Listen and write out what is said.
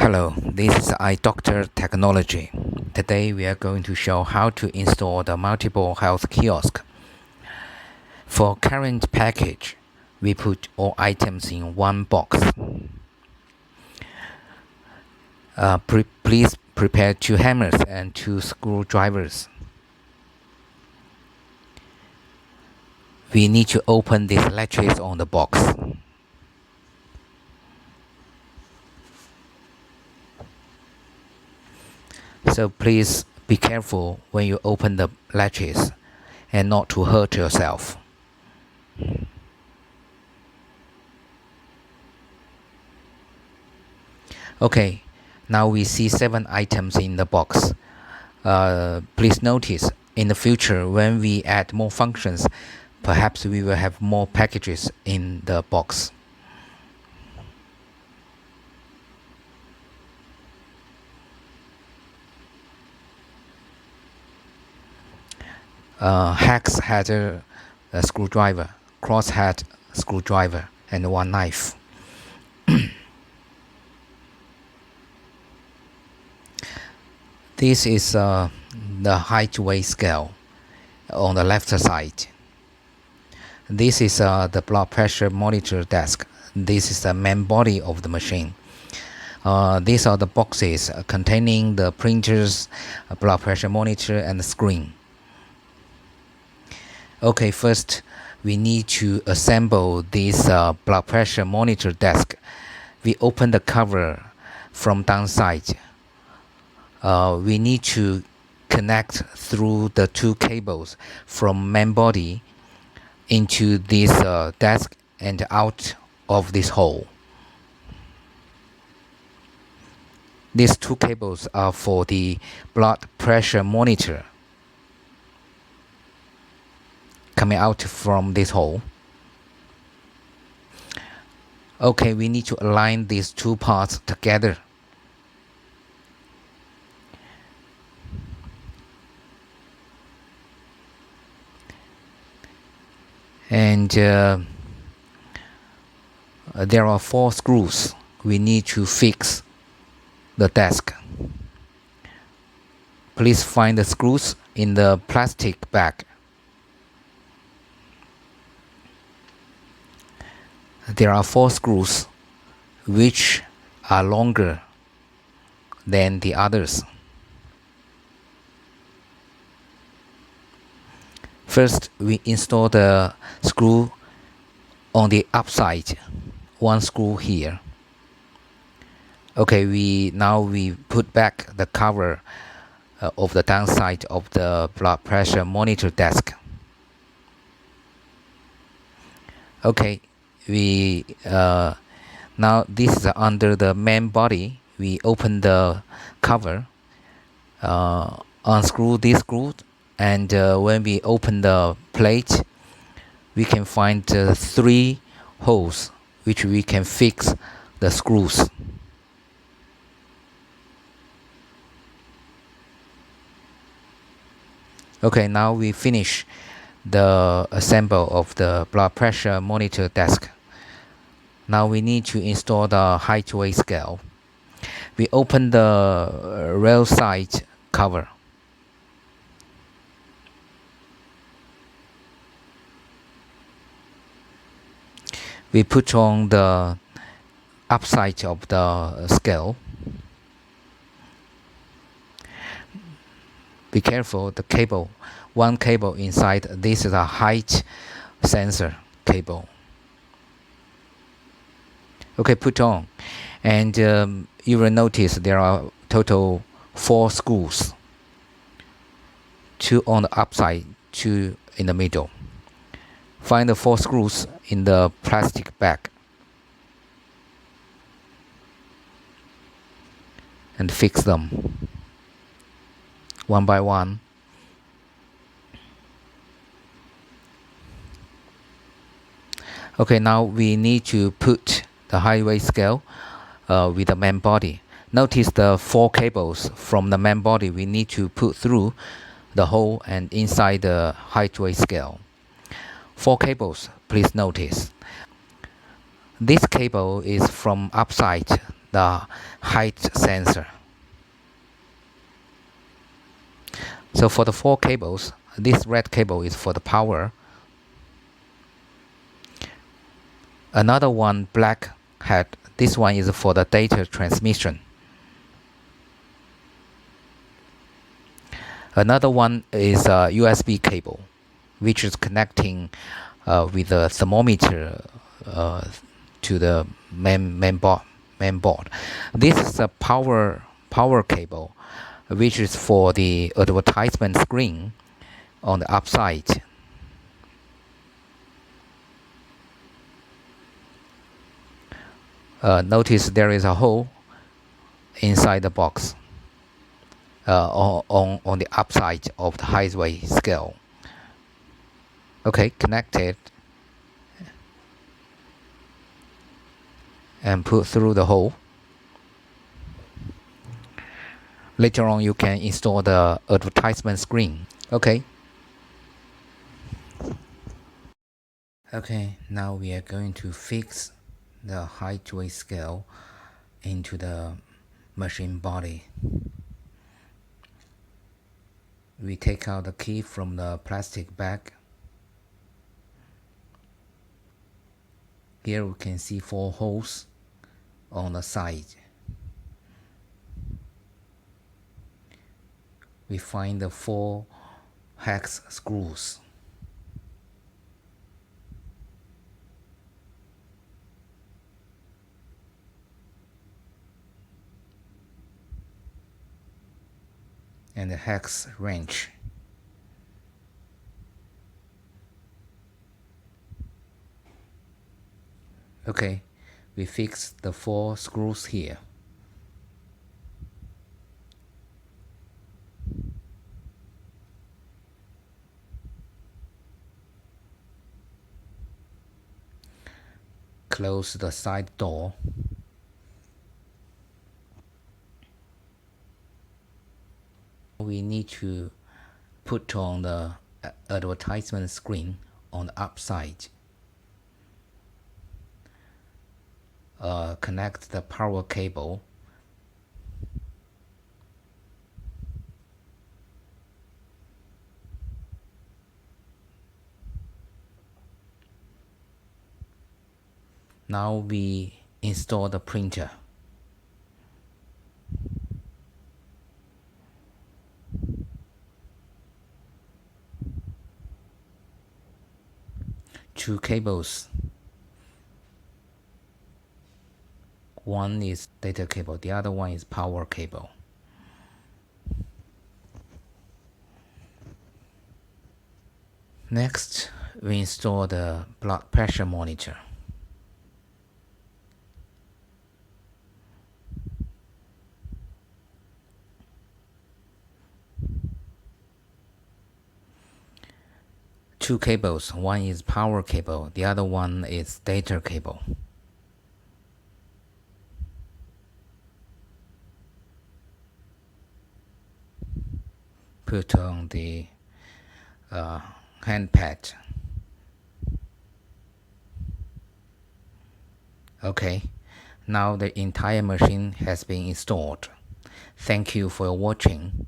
Hello, this is iDoctor Technology. Today we are going to show how to install the multiple health kiosk. For current package, we put all items in one box. Please prepare 2 hammers and 2 screwdrivers. We need to open these latches on the box. So please be careful when you open the latches and not to hurt yourself. Okay, now we see 7 items in the box. Please notice in the future when we add more functions, perhaps we will have more packages in the box. Hex had a screwdriver, cross had screwdriver, and 1 knife. This is the height weight scale on the left side. This is the blood pressure monitor desk. This is the main body of the machine. These are the boxes containing the printers, blood pressure monitor, and the screen. Okay, first we need to assemble this blood pressure monitor desk. We open the cover from downside. We need to connect through the 2 cables from main body into this desk and out of this hole. These 2 cables are for the blood pressure monitor coming out from this hole. Okay, we need to align these 2 parts together. And there are 4 screws we need to fix the desk. Please find the screws in the plastic bag. There are 4 screws which are longer than the others. First, we install the screw on the upside, 1 screw here. Okay, now we put back the cover of the downside of the blood pressure monitor desk. Okay, now this is under the main body. We open the cover, unscrew this screw, and when we open the plate, we can find 3 holes which we can fix the screws. Okay, now we finish the assemble of the blood pressure monitor desk. Now we need to install the height weight scale. We open the rail side cover. We put on the upside of the scale. Be careful, the cable, 1 cable inside, this is a height sensor cable. Okay, put on, and you will notice there are total 4 screws, 2 on the upside, 2 in the middle. Find the 4 screws in the plastic bag and fix them 1 by 1. Okay, now we need to put the height weight scale with the main body. Notice the 4 cables from the main body we need to put through the hole and inside the height weight scale. 4 cables, please notice. This cable is from upside the height sensor. So for the 4 cables, this red cable is for the power. Another one black head, this one is for the data transmission. Another one is a USB cable, which is connecting with the thermometer to the main board. This is a power cable, which is for the advertisement screen on the upside. Notice there is a hole inside the box on the upside of the highway scale. Okay, connect it and put through the hole. Later on you can install the advertisement screen. Okay, now we are going to fix the height weight scale into the machine body. We take out the key from the plastic bag. Here we can see 4 holes on the side. We find the 4 hex screws. And the hex wrench. Okay, we fix the 4 screws here. Close the side door. We need to put on the advertisement screen on the upside. Connect the power cable. Now we install the printer. Two cables. One is data cable, the other one is power cable. Next, we install the blood pressure monitor. Two cables, one is power cable, the other one is data cable. Put on the hand pad. Okay, now the entire machine has been installed. Thank you for watching.